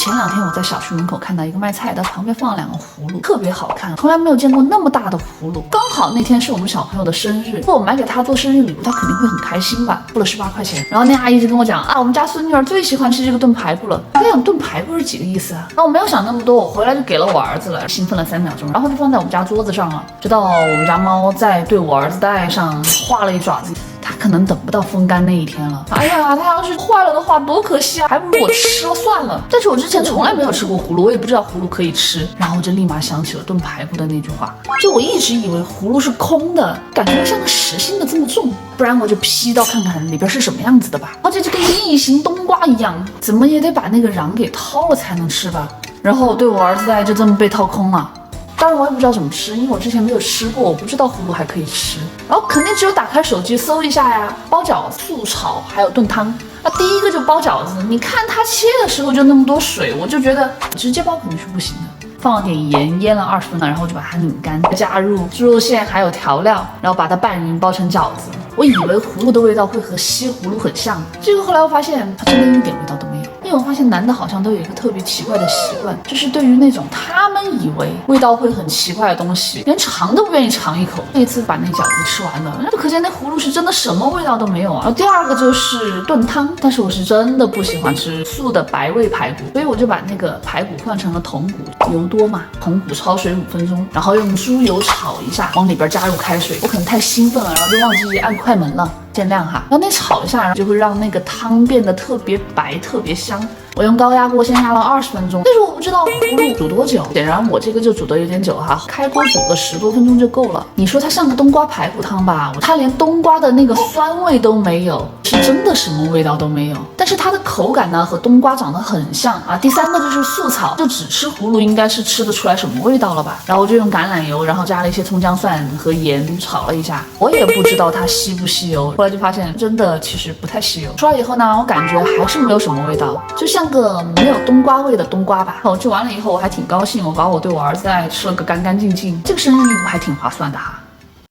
前2天我在小区门口看到一个卖菜的，旁边放了2个葫芦，特别好看，从来没有见过那么大的葫芦。刚好那天是我们小朋友的生日，我买给他做生日礼物，他肯定会很开心吧，付了18块钱。然后那阿姨就跟我讲啊，我们家孙女儿最喜欢吃这个炖排骨了。我想炖排骨是几个意思啊？然后我没有想那么多，我回来就给了我儿子了，兴奋了3秒钟，然后就放在我们家桌子上了。直到我们家猫在对我儿子的爱上画了一爪子。他可能等不到风干那一天了。哎呀，他要是坏了的话，多可惜啊！还不如我吃了算了。但是我之前从来没有吃过葫芦，我也不知道葫芦可以吃。然后我就立马想起了炖排骨的那句话，就我一直以为葫芦是空的，感觉像个实心的这么重，不然我就劈到看看里边是什么样子的吧。而且这跟异形冬瓜一样，怎么也得把那个瓤给掏了才能吃吧。然后对我儿子的爱就这么被掏空了。当然我也不知道怎么吃，因为我之前没有吃过，我不知道葫芦还可以吃。然后肯定只有打开手机搜一下呀，包饺子、素炒还有炖汤。那第一个就包饺子，你看它切的时候就那么多水，我就觉得直接包肯定是不行的。放了点盐，腌了20分钟，然后就把它拧干，加入猪肉馅还有调料，然后把它拌匀，包成饺子。我以为葫芦的味道会和西葫芦很像，结果后来我发现它真的一点味道都没有。因为我发现男的好像都有一个特别奇怪的习惯，就是对于那种他们以为味道会很奇怪的东西，连尝都不愿意尝一口。那次把那饺子吃完了，那就可见那葫芦是真的什么味道都没有啊。然后第2个就是炖汤，但是我是真的不喜欢吃素的白味排骨，所以我就把那个排骨换成了筒骨，油多嘛，筒骨焯水5分钟，然后用猪油炒一下，往里边加入开水。我可能太兴奋了，然后就忘记按快门了。见谅哈，然后那炒一下，然后就会让那个汤变得特别白、特别香。我用高压锅先压了20分钟，但是我不知道葫芦煮多久，显然我这个就煮得有点久哈，开锅煮个10多分钟就够了。你说它像个冬瓜排骨汤吧，它连冬瓜的那个酸味都没有，是真的什么味道都没有。但是它的口感呢和冬瓜长得很像啊。第3个就是素炒，就只吃葫芦应该是吃得出来什么味道了吧？然后我就用橄榄油，然后加了一些葱姜蒜和盐炒了一下，我也不知道它吸不吸油，后来就发现真的其实不太吸油。出来以后呢，我感觉还是没有什么味道，就像个没有冬瓜味的冬瓜吧。我吃完了以后我还挺高兴，我把我对我儿子的爱吃了个干干净净，这个生日礼物还挺划算的哈。